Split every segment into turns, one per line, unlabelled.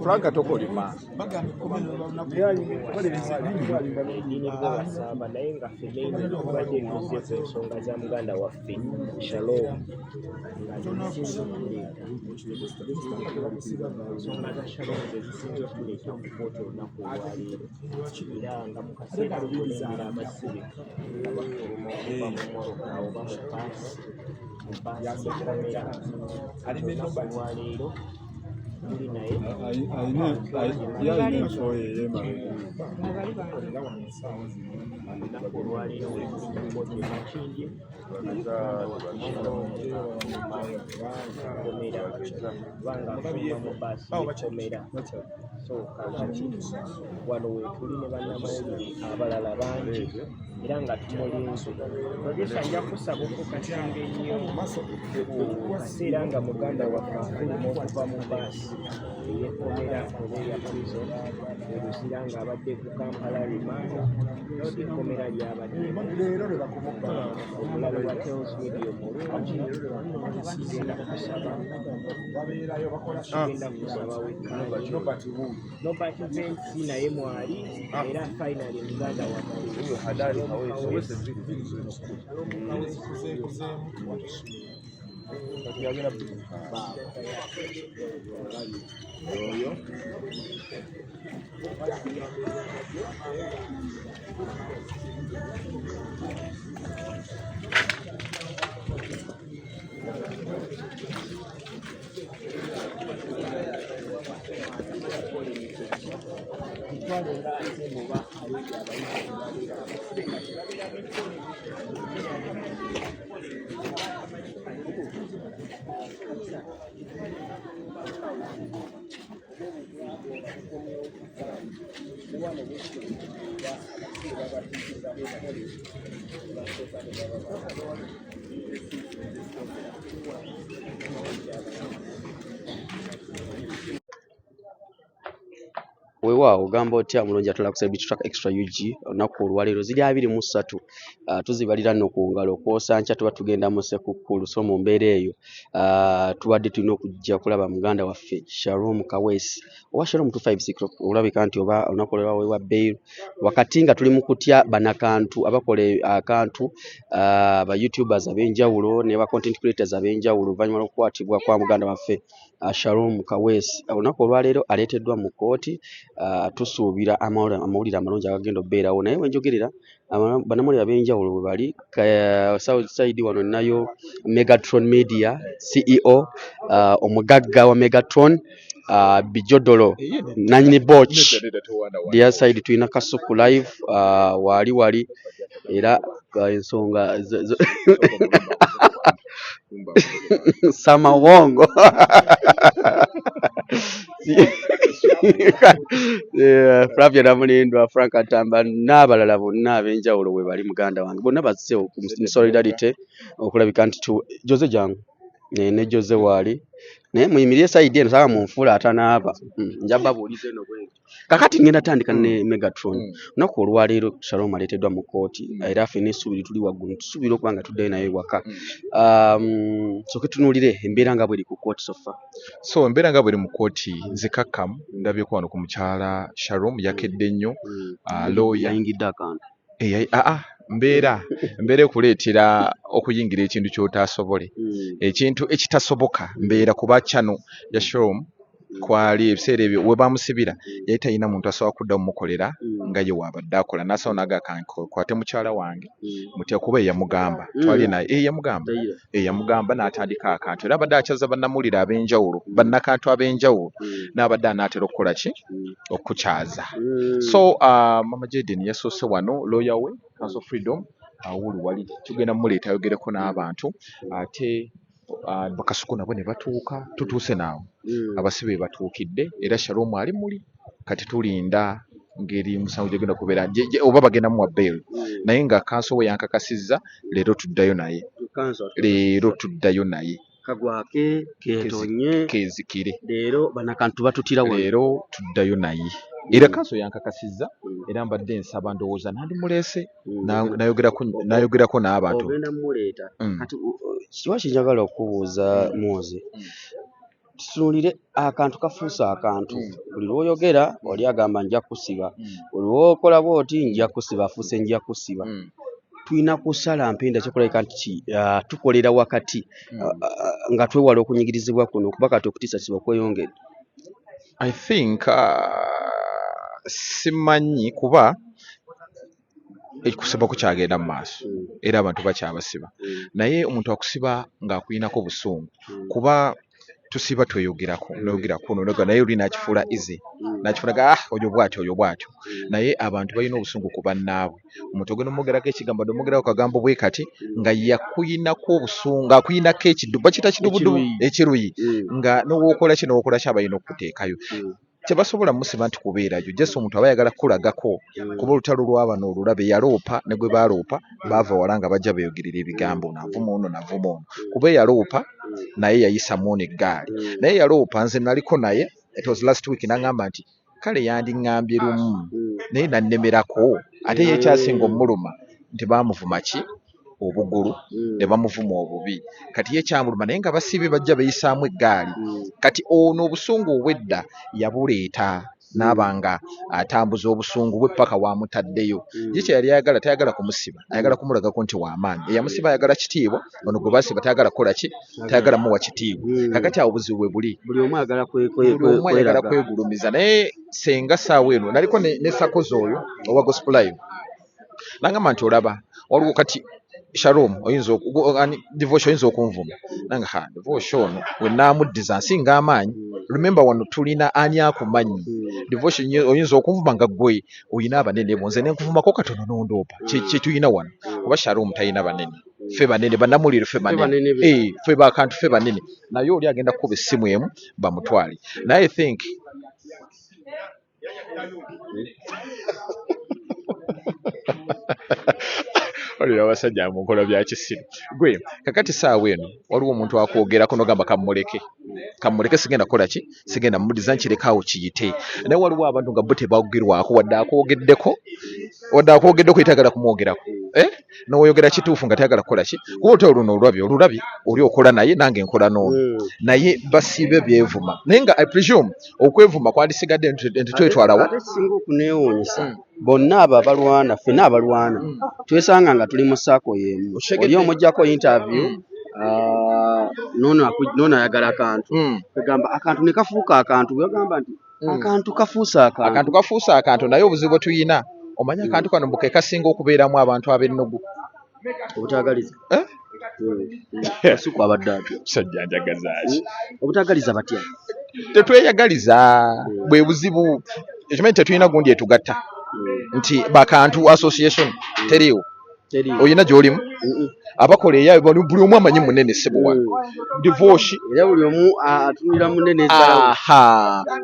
Franka tokolima
naye nga ffenna tubadde tuzze ku nsonga za muganda waffe Shalom ensonga za Shalom zezisinze okuleeta ku kkooti olunaku olwaleero era nga mu kaseera tulengera abasibe nga bafuluma okuva mu mmotoka oba mu paasi ekomera olunaku olwaleero tuli naye olunaku olwaleero wekkooti emakindi komera kubanga afuluma mu baasi yekomera so kakati wano wetuli ne bannamawulire abalala bangi era nga tumulinze produsa nja kusaba okukasanga ennyo ku kaseera nga muganda waffe afuluma okuva mu baasi eyekomera oba eya prison eruzira ng'abadde ku Kampala remand ekomera lyabadde omulabe wa Tales Radio mulungi genda kusaba Nobert Vance naye mwali era finally muganda waffe
weewaawo ogamba otya mulungi atala kusaba bitutaka extra UG olunaku olwaleero ziri 23 tuzibalira nno ku ngalo kwosanca tuba tugenda mu Ssekukkulu so mu mbeera eyo tubadde tulina okujja kulaba muganda waffe Shalom Kaweesi owa Shalom 256 olabika nti oba olunaku olwaleero weewa bail wakati nga tuli mu kutya banakantu abakola akantu ba YouTubers ab'enjawulo ne ba content creators ab'enjawulo oluvannyuma lw'okukwatibwa kwa muganda waffe Shalom Kaweesi olunaku olwaleero aleeteddwa mu kkooti tusuubira amawulire amalungi agagenda obbeerawo naye wenjogerera bannamawulire ab'enjawulo bwe bali south side wano nayo Megatron Media CEO omugagga wa Megatron Bijodolo nanyini Boch the side tulina Kasuku live wali era ensonga sama wongo Flavia Namulindwa Frank Atamba n'abalala bonna ab'enjawulo bwe bali muganda wange bonna bazze mu solidarity okulabika nti Jose jangu ne Jose wali naye muyimirire side eno sanga munfuula atanaaba njaba buulize eno bwenti kakati ngenda tandika ne Megatron olunaku olwaleero Shalom aleeteddwa mu kkooti era ffe n'essuubiri tuli waggulu tusuubira okuba nga tuddayo naye waka soke tunuulire embeera nga bweri ku kkooti sofa
so embeera nga bweri mu kkooti nzikakkamu ndabyeko wano ku mukyala Shalom yakedde nnyo lawyer
yayingidde akantu
mbeera ekuleetera okuyingira ekintu ky'otaasobole ekintu ekitasoboka mbeera kuba channel ya Shalom kwali ebiseera ebyo we bamusibira yali talina muntu asobola kudda mumukolera nga ye waabadde akola n'asawo n'agakanko kwate mukyala wange mutya kuba eyamugamba twali naye eyamugamba n'atandika akantu era abadde akyaza bannamawulire ab'enjawulo bannakantu ab'enjawulo n'abadde anaatera okukola ki okukyaza so Mama Jaden yasoose wano lawyer we Council Freedom wuli wali tugenda mumuleeta ayogereko n'abantu ate Bakasuku nabo ne batuuka tutuuse naawe abasibe batuukidde era Shalom ali muli kati tulinda ngeri musango gyegenda kubeera oba bagenda muwa bail naye nga kanso we yankakasizza leero tuddayo naye
kagwake ketonye
kezikire
leero banakantu batutira wano
leero tuddayo naye era kanso yankakasizza era mbadde nsaba ndowooza nandimulese nayogerako n'abantu
ogenda muleeta kati kiwa kinjagala okubuuza Muhozi tutunuulire akantu kafuuse akantu buli lw'oyogera oli agamba nja kusiba buli lw'okola bw'oti nja kusiba afuuse nja kusiba tulina kusala mpenda kyokulabika nti tukolera wakati nga twewala okunyigirizibwa kuno kuba kati okutiisa kiba okweyongedde.
I think simanyi kuba ekusiba kukyagenda mu maaso era abantu bakyabasiba naye omuntu akusiba ng'akuyinako busungu kuba tusiba tweyogerako noyogerako naye oli nakifuula ize nakifulaga oyo bwatyo naye abantu balina obusungu ku bannaabwe omuntu ogenda omwogerako ekigambo omwogerako kagambo bwe kati nga yakuyinako obusungu akuyinako bakita kidubudubu ekiruyi nga n'owookola ki aba alina okukuteekayo tebasobola musiba nti kubeerayo just omuntu aba ayagala kulagako kuba olutalo lw'abano olulabe yaloopa ne gwe baaloopa baava wala nga bajja beeyogerera ebigambo navuma ono kuba eyaloopa naye yayisamu ono eggaali naye yaloopa nze naliko naye it was last week n'aŋŋamba nti kale yandiŋŋambye lumu naye nannemerako ate yekyasinga omuluma nti baamuvuma ki obugulu ne bamuvuma obubi kati ye kyamuluma naye nga basibe bajja bayisaamu eggaali kati ono obusungu obwedda yabuleeta n'abanga atambuza obusungu bwe paka wamutaddeyo ye kye yali ayagala tayagala kumusiba ayagala kumulagako nti w'amaanyi eyamusiba ayagala kitiibwa ono gwe basiba tayagala kukola ki tayagala muwa kitiibwa kakati awo obuzibu bwe buli
buli omu
ayagala kwegulumiza naye senga saawa eno naliko ne sakozi oyo owa gospel live nangamba nti olaba waliwo kati Shalom Devotion oyinza okunvuma nanga Devotion ono we naamuddiza nsinga amaanyi remember wano tulina ani akumanyi Devotion oyinza okunvuma nga gwe oyina abanene bonze nenkuvumako katono n'ondoopa kye tuyina wano kuba Shalom talina banene ffe banene bannamulire ffe banene ffe bakantu ffe banene naye oli agenda kukuba essimu emu bamutwale naye think olira abasajja mu nkola bya kisiru gwe kakati saawa eno waliwo omuntu akwogerako nogamba kamuleke sigenda kukola ki sigenda muddiza nkirekawo kiyite naye waliwo abantu nga bo tebagerwako wadde akwogeddeko yitagala kumwogerako n'oyogera kituufu nga tayagala kukola ki kuba olutalo luno olulabye oli okola naye nange nkola n'ono naye basibe byevuma naye nga I presume okwevuma kwandisigadde nti twetwalawa
singa okuneewuunyisa bonna abo abalwana ffenna abalwana twesanga nga tuli mu saako y'emu oli omuggyako interview noono ayagala akantu egamba akantu ne kafuuka akantu bwegamba nti akantu kafuuse akantu
naye obuzibu tuyina omanya akantu kano mbuke kasinga okubeeramu abantu ab'ennogu
obutagaliza asuku abadde atyo
sajjanjagazaaki
obutagaliza batya
tetweyagaliza bwe buzibu ekimanyi tetulina gundi etugatta nti bakantu association teriiwo oyina gy'olimu abakola eyayo buli omu amanyi munene ssebuwa Devotion
era buli omu atunira munene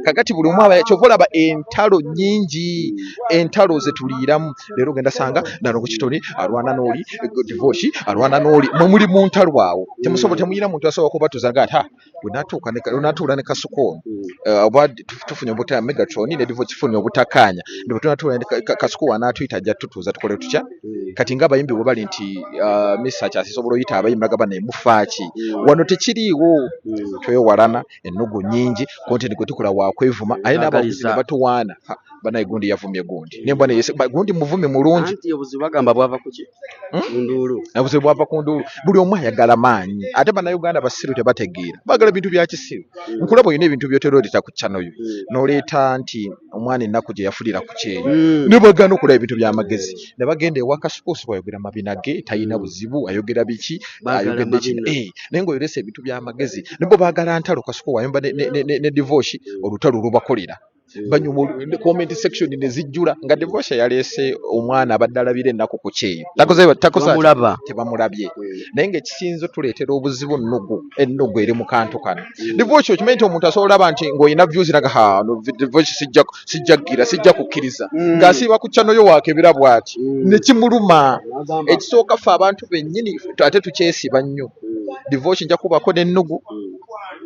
kakati buli omu kyova olaba entalo nnyingi entalo ze tuliiramu leero ogenda sanga nano ku kitoni alwana n'oli Devotion alwana n'oli mwe muli mu ntalo awo temuyina muntu asobola kubatuuza nga ati bwe ne kasuku ono oba tufunye obuta Megatron ne Devotion kifunye obutakkaanya ne bwe tunatuula kasuku wanaatuyita ajja tutuuza tukole tutya kati ng'abayimbi bwe bali nti misa kyasobola oyita abayimbi bagamba ne mufaaki wano tekiriiwo twewalana ennogo nnyingi kontenti kwe tukola waakwevuma aye n'abavuzi ne batuwaana banaye gundi yavumye gundi nembwa gundi muvumi mulungi
anti obuzibu bagamba bwava ku ki kunduulu
obuzibu bwava ku nduulu buli omu ayagala maanyi ate bannayuganda basiru tebategeera bagala bintu bya kisiru nkulaba oyina ebintu byoteroleeta ku channel yo n'oleeta nti omwana ennaku gye yafulira ku kyeyo ne bagana okulaba ebintu by'amagezi ne bagenda ewa Kasukuusi bwayogera mabinage talina buzibu ayogera biki ayogedde ki naye ng'oyolesa ebintu by'amagezi ne bo baagala ntalo Kasuku wayomba ne Devotion olutalo lubakolera banyuma comment section ne zijjula nga Devotion yaleese omwana abadde alabira ennaku ku kyeyo tebamulabye naye ng'ekisinzo tuleetera obuzibu ennogu eri mu kantu kano Devotion okimanyi nti omuntu asobola olaba nti ng'olina views naga Devotion sijja kukkiriza ng'asiiba ku channel yo waakebera bw'ati ne kimuluma ekisooka ffe abantu bennyini ate tukyesiba nnyo Devotion nja kubako n'ennogu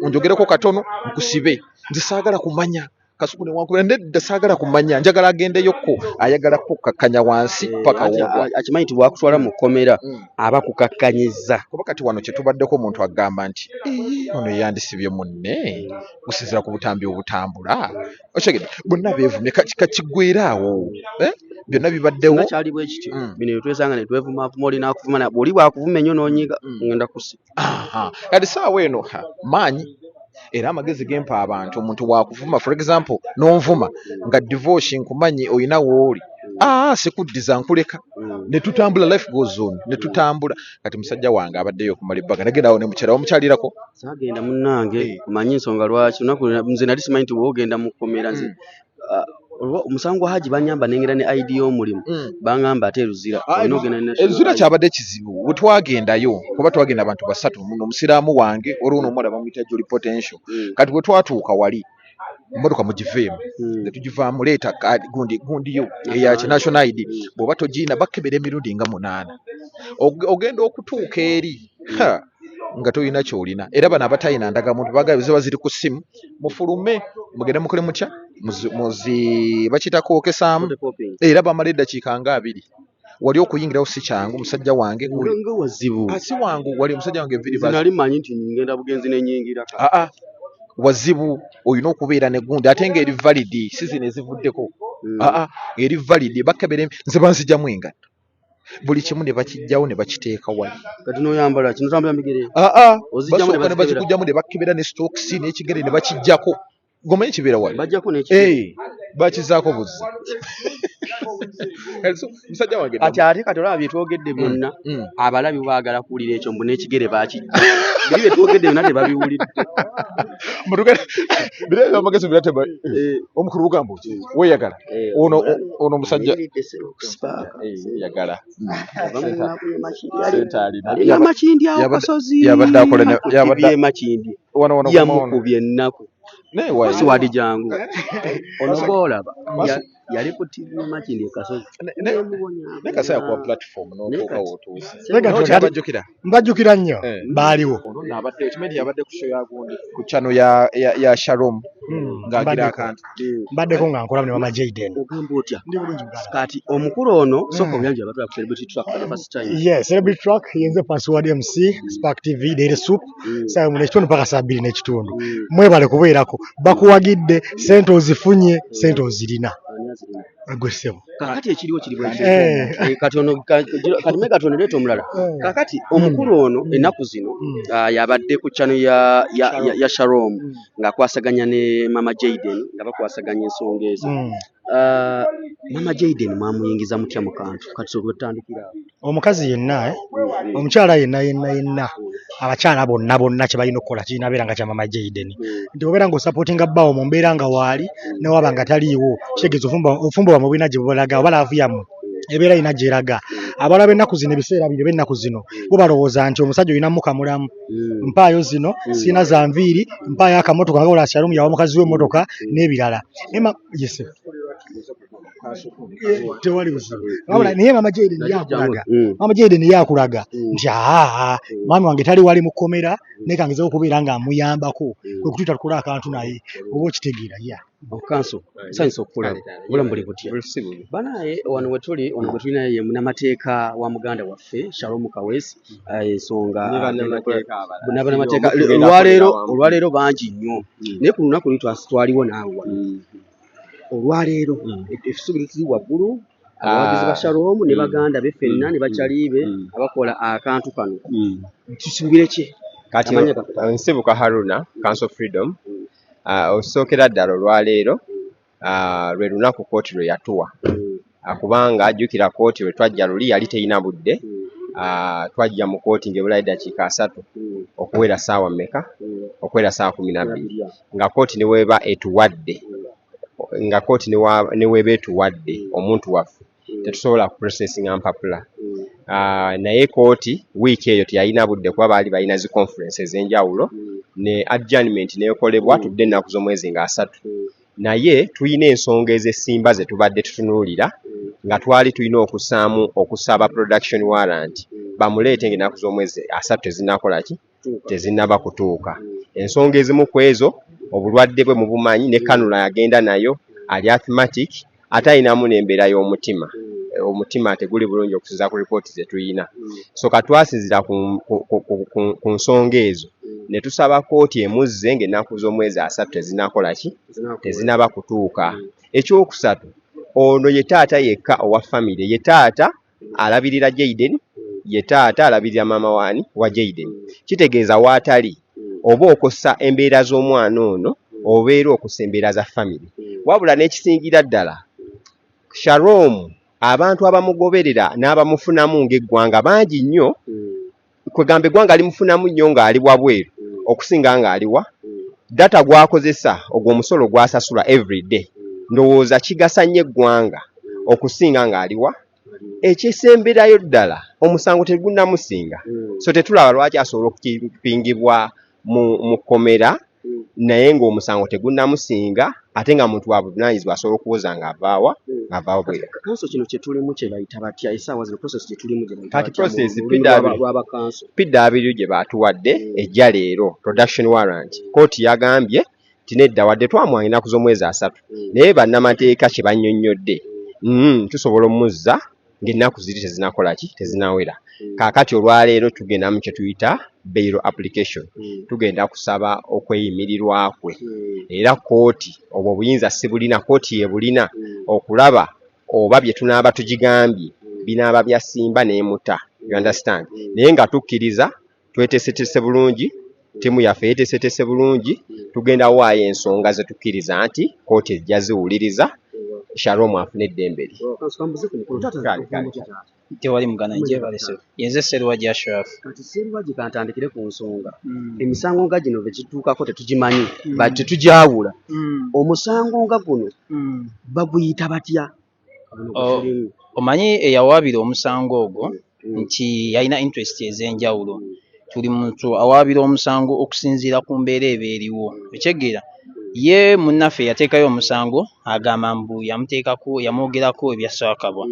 onjogereko katono nkusibe nze saagala kumanya Kasuku newankubira nedda saagala kumanya njagala agendeyokko ayagala kukakkanya wansi paka wogwa
akimanyi nti bwakutwala mu kkomera aba kukakkanyiza
kuba kati wano kyetubaddeko omuntu agamba nti ono yeyandisibye munne gusinzira ku butambi obutambula okyegedde bonna beevumye kakiggweeraawo byonna bibaddewo
kyali bwe kityo bino byetwesanga ne twevumaavuma olina akuvuma bw'oli bwakuvuma ennyo n'onyiga ngenda kusi
kati saawa eno maanyi era amagezi gempa abantu omuntu wakuvuma for example n'onvuma nga divorce nkumanyi olina wooli sikuddiza nkuleka ne tutambula life goes on ne tutambula kati musajja wange abaddeyo okumala ebbaga nagendawo ne mukyala wamukyalirako
saagenda munnange manyi ensonga lwaki nze nali simanyi nti woogenda mu kkomera nze omusango haji banyamba nengera ne ID y'omulimu bangamba ate eruzira
eruzira kyabadde kizibu bwe twagendayo kuba twagenda abantu basatu omusiraamu wange olwo n'omuwala bamuyita Jolly Potential kati bwe twatuuka wali emmotoka mugiveemu ne tugivaamu leeta gundiyo eya national ID bw'oba togiina bakkebera emirundi nga 8 ogenda okutuuka eri nga toyina kyolina era bano abatayina ndagamuntu bagala ziba ziri ku ssimu mufulume mugende mukole mutya muzi bakitako okesaamu era bamala eddakiika nga 2 wali okuyingirawo si kyangu musajja wange
wazibu
si wangu wali musajja wange
nali manyi nti ngenda bugenzi nenyingira
wazibu olina okubeera ne gundi ate ng'eri valid si zino ezivuddeko eri valid bakkebere nze banzijjamu engato buli kimu ne bakijjawo ne bakiteeka wali
kati n'oyambala kino tambula migere
basooka ne bakikujjamu ne bakkebera ne stokisi n'ekigere ne bakijjako gomanyi kibeera wali
bajjako n'ekigere
bakizaako buzzi musajja wange
ate kati olaba byetwogedde byonna abalabi baagala kuwulira ekyo mbu n'ekigere baakijja biri byetwogedde byonna tebabiwulidde
birayo amagezi birateba omukulu bugamba ki weeyagala ono musajja yagala
alina makindi awo kasozi
yabadde akola
makindi yamukubye ennaku siwadi jangu onoboolaba yali ku TV makindi kasozi
nekasa yakuwa platform n'otuukawo otuuse
mbajjukira nnyo baaliwo
okimanyi yabadde ku show yagundi ku channel ya Shalom ng'agira akantu
mbaddeko nga nkola ne mama Jayden
ogamba otya kati omukulu ono soko byanje abatula ku Celebrity Track for the first time
yes Celebrity Track yenze Password MC Spark TV Daily Soup saa mu nekitundu paka saa 2 n'ekitundu mwebale kubeerako bakuwagidde sente ozifunye sente ozirina agwesebo
kakati ekiriwo kiri bwe kati mega tonereeta omulala kakati omukulu ono ennaku zino yabadde ku channel ya Shalom ng'akwasaganya ne mama Jayden nga bakwasaganya ensonga ezo mama Jayden mwamuyingiza mutya mu kantu kati sokutandikira
omukazi yenna omukyala yenna abakyala bonna kye balina okukola kirina beera nga kya mama Jayden nti obeera ng'osupportinga bbawo mu mbeera nga waali newaba nga taliiwo kitegeeza ofumbo bwamwe bulina gye bubalaga oba laavu yammwe ebeera ina gyeraga abala b'ennaku zino ebiseera bino b'ennaku zino bo balowooza nti omusajja olina mukamulamu mpaayo zino sina za nviiri mpaayo akamotoka nga ola Shalom yawa mukazi w'emmotoka n'ebirala yese tewali buzibu naye mama Jayden yakulaga nti mwami wange tali wali mu kkomera naye kangezaho okubeera nga amuyambako kwe kutuita tukola akantu naye oba okitegeera
okanso nsanyusa okukulaba bulamu buli butya banaye wano wetuli ono gwe tulina ye munnamateeka wa muganda waffe Shalom Kaweesi ensonga n'abannamateeka olwaleero bangi nnyo naye ku lunaku twaliwo naawe olwaleero efisubi tuli waggulu abawagizi ba Shalom ne baganda be ffenna ne bakyaliibe abakola akantu kano tusimbire ki
kati nsibuka Haruna Council of Freedom osookera ddala olwaleero lwe lunaku kooti lwe yatuwa kubanga ajjukira kooti lwe twajja luli yali teyina budde twajja mu kooti ng'ebulayo eddakiika 3 okuwera ssaawa mmeka okuwera ssaawa 12 nga kooti ne weeba etuwadde omuntu waffe tetusobola kuprocessinga mpapula naye kooti wiiki eyo teyalina budde kuba baali balina zi conference ez'enjawulo ne adjournment neekolebwa tudde ennaku z'omwezi nga 3 naye tulina ensonga ez'essimba ze tubadde tutunuulira nga twali tulina okusaba production warrant bamuleete ng'ennaku z'omwezi 3 tezinnakola ki tezinnaba kutuuka ensonga ezimu ku ezo obulwadde bwe mubumanyi ne kanula yagenda nayo ali asthmatic ate ayinamu n'embeera y'omutima omutima teguli bulungi okusinziira ku ripooti ze tuyina so katwasinzira ku nsonga ezo ne tusaba kooti emuzze ng'ennaku z'omwezi 3 tezinakola ki tezinaba kutuuka ekyokusatu ono ye taata yekka owa famire ye taata alabirira Jayden ye taata alabirira maama waani wa Jayden kitegeeza waatali oba okosa embeera z'omwana ono obeera okusa embeera za famire wabula n'ekisingira ddala Shalom abantu abamugoberera n'abamufunamu ng'eggwanga bangi nnyo kwegamba eggwanga limufunamu nnyo ng'ali wabweru okusinga ng'aliwa data gwakozesa ogwo omusolo gwasasula everyday ndowooza kigasa nnyo eggwanga okusinga ng'aliwa ekisemberayo ddala omusango tegunnamusinga so tetulaba lwaki asobola okupingibwa mu kkomera naye ng'omusango tegunnamusinga ate nga muntu wa buvunaanyizibwa asobola okuwoza ng'avaawo bweru.
Kanso kino kye tulimu kye bayita batya essaawa zino process kye tulimu gye bayita
kati process
lw'abakanso
PW gye baatuwadde ejja leero production warrant kooti yagambye tinedda wadde twamuwa ennaku z'omwezi 3 naye bannamateeka kye bannyonnyodde tusobola omuzza ng'ennaku ziri tezinakola ki tezinawera kaakati olwaleero tugenda mu kye tuyita bail application tugenda kusaba okweyimirirwa kwe era kooti obwo buyinza si bulina kooti ye bulina okulaba oba bye tunaaba tugigambye binaaba byasimba n'emuta you understand naye nga tukkiriza tweteeseteese bulungi timu yaffe yeteeseteese bulungi tugenda waayo ensonga ze tukkiriza nti kooti ejja ziwuliriza Shalom afune eddembe lye.
Tewali mugana njebalese yenze Sserwajja Ashraf.
Kati Sserwajja kantandikire ku nsonga emisango nga gino bwe gituukako tetugimanyi bati tetugyawula omusango nga guno baguyita batya
omanyi eyawaabira omusango ogwo nti yalina interest ez'enjawulo tuli muntu awaabira omusango okusinziira ku mbeera eba eriwo ekyegeera ye munnaffe yateekayo omusango agamba mbu yamwogerako ebyasakabwa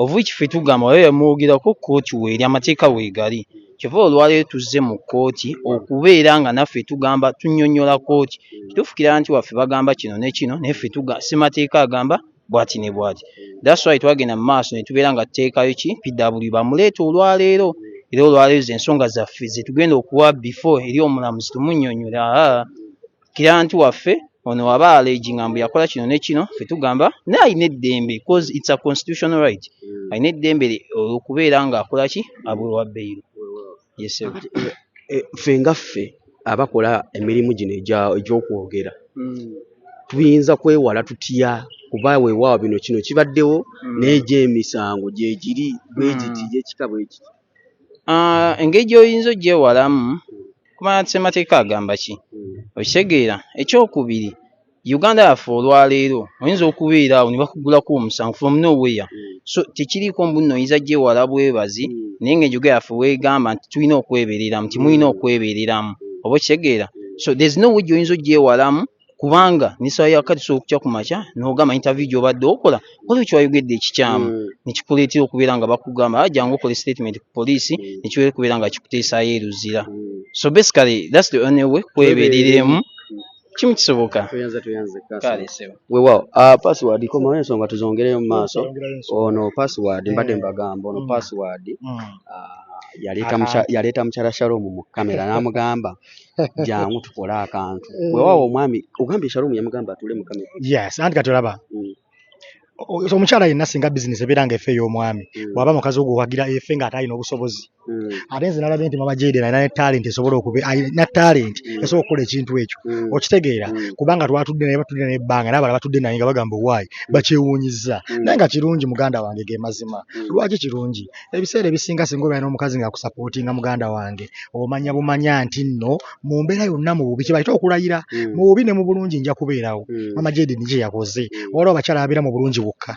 of which ffe tugamba oyo yamwogerako kooti weeri amateeka weegali kyova olwaleero tuzze mu kooti okubeera nga naffe tugamba tunnyonnyola kooti kitufukira nti waffe bagamba kino ne kino naye ffe ssemateeka agamba bwati ne bwati that's why twagenda mu maaso ne tubeera nga tuteekayo ki PW bamuleeta olwaleero era olwaleero ze ensonga zaffe ze tugenda okuwa before eri omulamuzi tumunnyonnyola kira nti waffe ono waba alleginga mbu yakola kino ne kino ffe tugamba naye alina eddembe because it's a constitutional right alina eddembe okubeera ng'akola ki abulwa bbeiro yes
ffe nga ffe abakola emirimu gino egy'okwogera tuyinza kwewala tutya kuba weewaawo bino kino kibaddewo n'egy'emisango gyegiri bwegiti gyekika bwekiti
engeri gy'oyinza ogyewalamu kumanya ssemateeka agamba ki okitegeera ekyokubiri Uganda yaffe olwaleero oyinza okubeera awo ne bakugulako omusango from nowhere so tekiriiko mbu nno oyinza gyewala bwebazi naye ng'enjoga yaffe weegamba nti tulina okwebereramu timulina okwebereramu oba okitegeera so there's no way gy'oyinza ogyewalamu kubanga n'essaawa ya kati okukya ku makya n'ogamba interview gy'obadde okola waliwo kyewayogedde ekikyamu nekikuleetera okubeera nga bakugamba jangu okole statement ku poliisi nekibeera okubeera nga kikuteesaayo eruzira so basically that's the only way kwebereremu kimu kisoboka
weewaawo password komawo ensonga tuzongereyo mu maaso ono password mbadde mbagamba ono password yaleeta mukyala Shalom mu kamera n'amugamba jangu tukole akantu weewaawo omwami ogambye Shalom yamugamba atule mu kamera
yes anti kati olaba omukyala yenna singa bizinesi ebeera nga efe ey'omwami bw'aba mukazi ogwo wagira efe ng'ate alina obusobozi ate nze nalabye nti mama Jayden alina ne talent esobola alina talent esobola okukola ekintu ekyo okitegeera kubanga twatudde naye batudde n'ebbanga n'abalala batudde naye nga bagamba owaayi bakyewuunyizza naye nga kirungi muganda wange ge mazima lwaki kirungi ebiseera ebisinga singa obeera n'omukazi ng'akusapootinga muganda wange omanya bumanya nti nno mu mbeera yonna mu bubi kibayita okulayira mu bubi ne mu bulungi nja kubeerawo mama Jayden kye yakoze waliwo abakyala abeera mu bulungi bwokka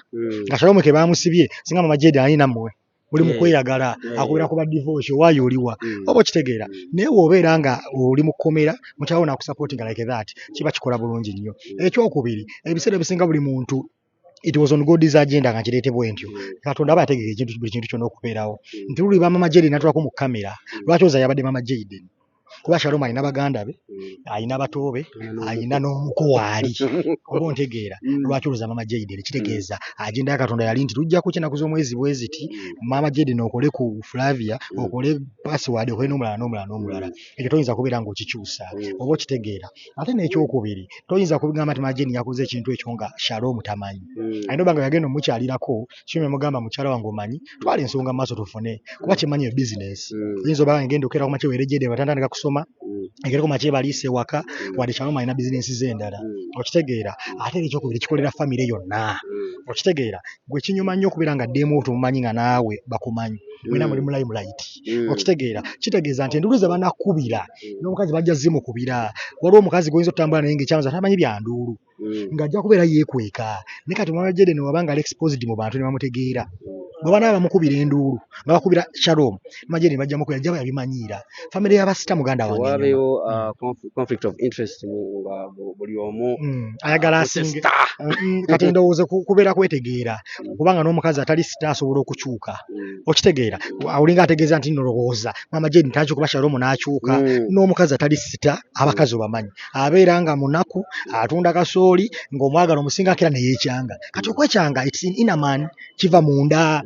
nga Shalom ke bamusibye singa mama Jayden alina mmwe buli mu kweyagala akulira ku ba divorce owaayo oliwa oba okitegeera naye w'obeera nga oli mu kkomera mukyalo naakusapootinga like that kiba kikola bulungi nnyo ekyokubiri ebiseera ebisinga buli muntu it was on God's agenda nga kireete bwentyo Katonda aba yategeka buli kintu kyonna okubeerawo nti luli ba mama Jayden natulako mu kamera lwaki oza yabadde mama Jayden kuba Shalom alina baganda be alina batobe alina n'omuko waali oba ontegeera lwaki oluza Mama Jayden kitegeeza agenda ya Katonda yali nti tujja ku kinaku z'omwezi bweziti Mama Jayden okole ku Flavia okole password okole n'omulala ekyo toyinza kubeera ng'okikyusa oba okitegeera ate n'ekyokubiri toyinza kubigamba nti Mama Jayden yakoze ekintu ekyo nga Shalom tamanyi ayina obanga yagenda omukyalirako kimwe mugamba mukyala wange omanyi twala ensonga maaso tufune kuba kimanyi yo business yinza oba ngenda okera ku makya were Jayden batandika kusoma egereko makya baliise waka wadde Shalom alina business z'endala okitegeera ate ekyokubiri kikolera family yonna okitegeera gwe kinyuma nnyo okubeera nga ddemu tumumanyi nga naawe bakumanyi mwena muli mulayi mulaiti okitegeera kitegeeza nti enduulu ze banakubira n'omukazi bajja zimukubira waliwo omukazi goyinza otambula naye ng'ekyamuza tamanyi bya nduulu ng'ajja kubeera yeekweka ne kati Mama Jayden wabanga ali exposed mu bantu ne bamutegeera bwe banaaba bamukubira enduulu nga bakubira Shalom Mama Jayden bajja mukubira ajja yabimanyiira family y'abasita muganda wange
wabeeyo conflict of interest nga buli omu
ayagala asinge kati ndowooza kubeera kwetegeera kubanga n'omukazi atali sita asobola okukyuka okitegeera olinga ategeeza nti nolowooza Mama Jayden takyuka kuba Shalom n'akyuka n'omukazi atali sita abakazi obamanyi abeera nga munaku atunda kasooli ng'omwagala omusinga akera ne yeekyanga kati okwekyanga it's in a man kiva munda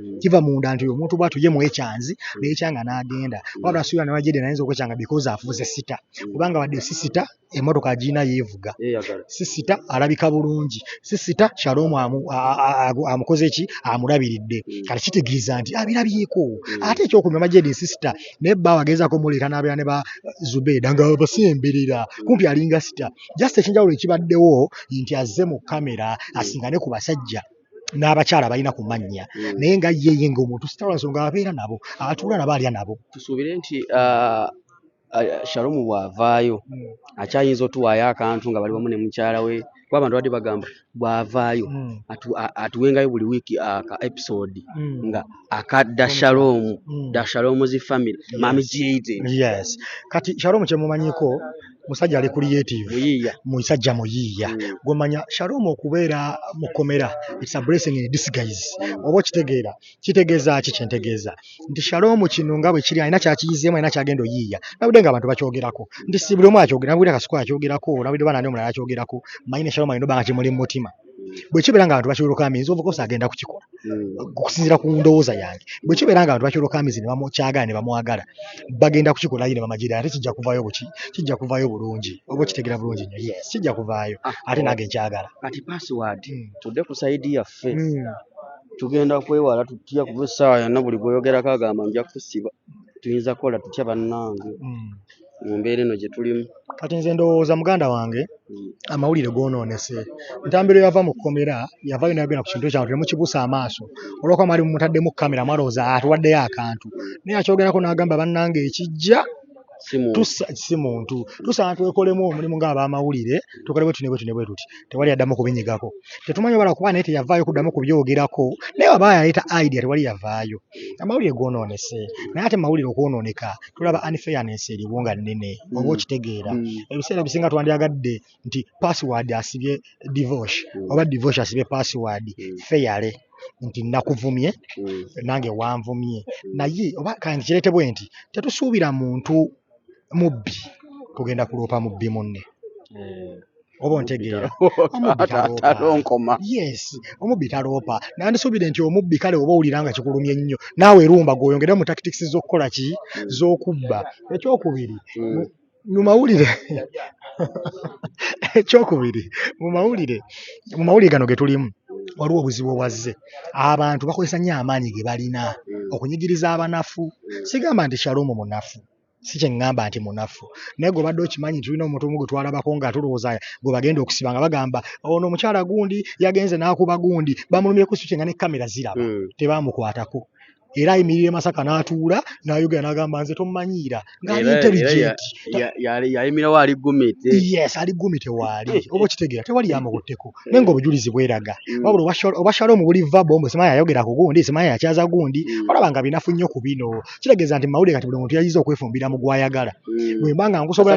nti omuntu bw'atyo ye mwekyanzi neekyanga n'agenda wabula suula ne Mama Jayden ayinza okwekyanga because afuuse sita kubanga wadde si sita emmotoka agiina yeevuga si sita alabika bulungi si sita Shalom amukoze ki amulabiridde kati kitegeeza nti abirabyeko ate ekyokumya Mama Jayden si sita naye bba agezaako muleeta n'abeera ne ba Zubeida nga basemberera kumpi alinga sita just ekinjawulo ekibaddewo nti azze mu kamera asingane ku basajja n'abakyala balina ku mannya naye nga yeye ng'omuntu sita lwa nsonga abeera nabo atuula nabo alya nabo
tusuubire nti Shalom bw'avaayo akyayinza otuwaayo akantu nga bali wamu ne mukyala we kuba abantu badde bagamba bw'avaayo atuwengayo buli wiiki aka episode nga akadda Shalom's family Mama Jayden.
Yes kati Shalom kyemumanyiko musajja ali creative musajja muyiiya gwomanya Shalom okubeera mu komera it's a blessing in disguise oba okitegeera kitegeeza ki kyentegeeza nti Shalom kino nga bwe kiri alina kyakiyizeemu alina kyagenda oyiiya nabudde nga abantu bakyogerako nti si buli omu akyogera nabudde kasiko akyogerako nabudde bana ndi omulala akyogerako manyine Shalom alina obanga kimuli mu mutima bwe kibeera nga abantu bakyoloka amizi of course agenda kukikola okusinziira ku ndowooza yange bwe kibeera nga abantu bakyoloka amizi ne bamukyagala ne bamwagala bagenda kukikola ye ne Mama Jayden ate kijja kuvaayo bulungi oba okitegeera bulungi nnyo yes kijja kuvaayo ate nange nkyagala
kati password tudde ku sayidi yaffe tugenda kwewala tutya kuba essaawa yonna buli gweyogerako agamba nja kusiba tuyinza kukola tutya bannange mu mbeera eno gye tulimu
kati nze ndowooza muganda wange amawulire goonoonese ntambiro yava mu kkomera yavayo nayogera ku kintu ekyantu temukibuusa amaaso olwokuba mwali mumutaddemu kamera mwalowooza atuwaddeyo akantu naye akyogerako n'agamba bannange ekijja si muntu tusaana twekolemu omulimu ng'abamawulire tukole bwe tuti tewali addamu kubinyigako tetumanyi wala kuba naye teyavaayo kuddamu kubyogerako naye waba yaleeta idea tewali yavaayo amawulire goonoonese naye ate mawulire okwonooneka tulaba unfairness eriwo nga nnene oba okitegeera ebiseera bisinga twandyagadde nti password asibye divorce oba divorce asibye password fairly nti nakuvumye nange wanvumye naye oba kanti kireetebwe nti tetusuubira muntu mubbi kugenda kuloopa mubbi munne oba ontegeera yes omubbi taloopa nandisuubire nti omubbi kale oba owulira nga kikulumye nnyo naawe erumba gw'oyongera mu tactics z'okukola ki z'okubba ekyokubiri mu mawulire ekyokubiri mu mawulire gano ge tulimu waliwo obuzibu obwazze abantu bakozesa nnyo amaanyi ge balina okunyigiriza abanafu sigamba nti Shalom munafu si kyeŋŋamba nti munafu naye gwe badde okimanyi nti tulina omuntu omu gwe twalabako nga tulowooza gwe bagenda okusiba nga bagamba ono omukyala gundi yagenze n'akuba gundi bamulumyeko si kyenga ne kamera ziraba tebaamukwatako era ayimirire Masaka n'atuula n'ayogera n'agamba nze tomumanyiira ng'ali intelligent
yayimirawo ali gumite
yes ali gumite waali oba okitegeera tewali yamukutteko naye ng'obujulizi bweraga wabula oba Shalom buli vabo mbu simanyi yayogera ku gundi simanyi yakyaza gundi olaba nga binafu nnyo ku bino kitegeeza nti mawulire kati buli muntu yayiza okwefumbira mu gwayagala bwe mba nga nkusobola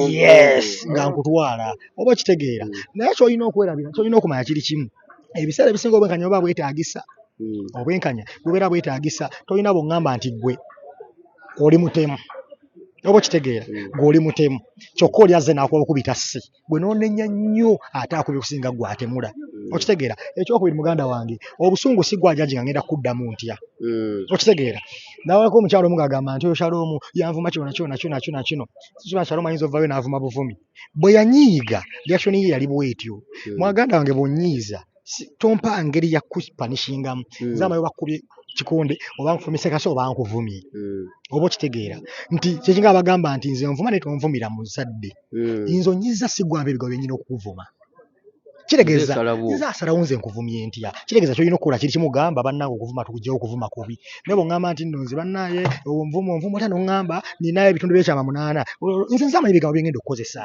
yes nga nkutwala oba okitegeera naye ky'olina okwerabira ky'olina okumanya kiri kimu ebiseera ebisinga obwenkanya oba bwetaagisa obwenkanya bubeera bwetaagisa tolina bw'oŋŋamba nti gwe oli mutemu oba okitegeera gw'oli mutemu kyokka oli azze n'akuba okubita si gwe n'onenya nnyo ate akubye okusinga gwe atemula okitegeera ekyokubiri muganda wange obusungu si gwajaji nga ngenda kuddamu ntya okitegeera nawako omukyalo omu ng'agamba nti oyo Shalom yanvuma kino sikiba Shalom ayinza ovaayo n'avuma buvumi bwe yanyiiga reaction ye yali bwetyo mwaganda wange bw'onnyiiza tompa ngeri ya kupanishingamu nzamayo bakubye kikonde oba nkufumise kase oba nkuvumye oba okitegeera nti kyekinga abagamba nti nze nvuma ne tonvumira mu zadde nze onnyiza si gwambe ebigambo byennyina okukuvuma kiregeeza nze asalawo nze nkuvumye ntya kiregeeza kyolina okukola kiri kimugamba bannange okuvuma tukugyawo okuvuma kubi naye bw'oŋŋamba nti nno nze bannaye onvuma ota n'oŋŋamba ninayo ebitundu by'ekyama 8 nze nzamayo ebigambo bye ngenda okukozesa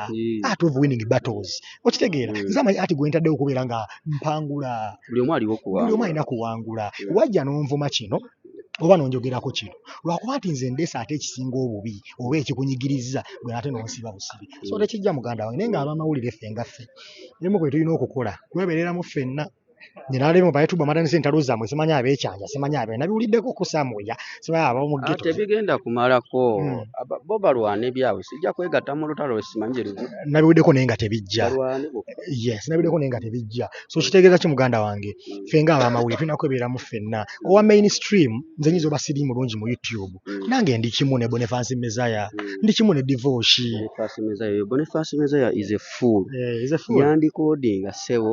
art of winning battles okitegeera nzamayo ati gwe ntaddewo okubeera nga mpangula
buli omu
alina kuwangula wajja n'onvuma kino oba nonjogerako kino lwakuba nti nze ndeesa ate ekisinga obubi oba ekikunyigiriza gwe ate n'onsiba busibi so tekijja muganda wange naye ng'abamawulire ffe nga ffe emu kwe tulina okukola kwebeereramu ffenna nyinalemu bayetuba amatandisa entalo zammwe simanyi abeekyanja simanyi abe nabiwuliddeko kusamuya simanyi abamugeto
tebigenda kumalako bo balwana ebyabwe sijja kwegatta mu lutalo simanyi rubu
nabiwuliddeko naye nga tebijja yes nabiwuliddeko naye nga tebijja so kitegeeza ki muganda wange ffe nga abamawulire tulina kwebeeramu ffenna owa mainstream nze nyiza oba siri mulungi mu YouTube nange ndi kimu ne Boniface Mezaya ndi kimu ne Divoshi
Boniface Mezaya is a fool yandikoodinga sebo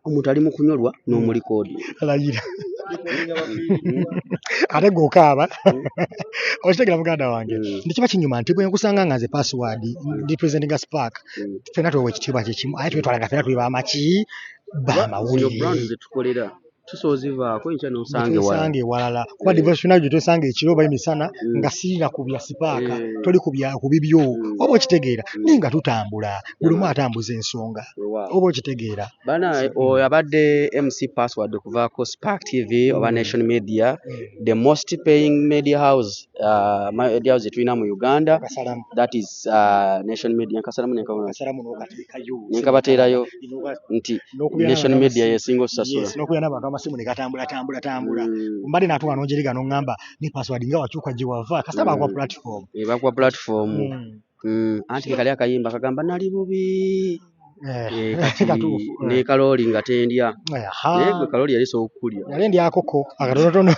omuntu ali mu kunyolwa n'omulikoodi
alayira ate gwokaaba okitegera muganda wange ndikiba kinyuma nti bwe nkusanga nga nze password ndi presenting a spark ffenna twewa ekitiibwa kyekimu aye twetwala nga ffenna tuli bamaki
bamawulire tusozivaako enkya
nosange walala kuba devotional gye tosanga ekiro oba emisana nga sirina kubya sipaaka toli ku bibyo oba okitegeera naye nga tutambula buli omu atambuza ensonga oba okitegeera
bana oyo abadde MC Password okuvaako Spark TV oba Nation Media the most paying media house tulina mu Uganda that is Nation Media nkasalamu nenkabateerayo nti Nation Media yesinga osasula
simu ne gatambula mbadde natuwa n'onjeriga n'oŋŋamba ne password nga wakyuka gye wava kasita
bakwa platform anti kali akayimba kagamba nali bubi ne kalooli nga tendya naye gwe kalooli yali sokulya
yali ndyakoko akatonotono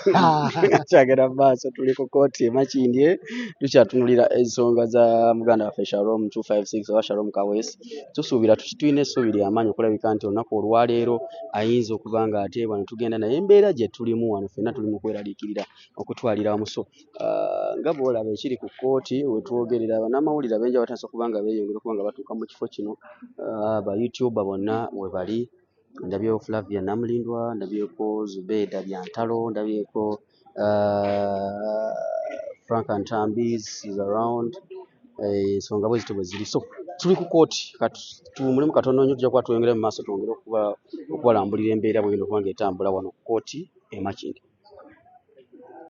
kyagera maaso tuli ku kooti emakindye tukyatunulira ensonga za muganda waffe Shalom 256 oba Shalom Kawesi tusuubira tulina essuubi ly'amaanyi okulabika nti olunaku olwaleero ayinza okuba nga ateebwa ne tugenda naye embeera gye tulimu wano ffenna tuli mu kweraliikirira okutwalira wamuso nga bw'olaba ekiri ku kooti wetwogerera bannamawulire abenja batansa okuba nga beeyongera okuba nga batuuka mu kifo kino ba YouTuber bonna we bali ndabyeko Flavia Namulindwa ndabyeko Zubeda Byantalo ndabyeko Frank Antambis is around ensonga bwe zito bwe ziri so tuli ku kooti tumulemu katono nnyo tujja kuba tweyongera mu maaso twongere okubalambulira embeera bwegenda okuba nga etambula wano ku kooti emakindi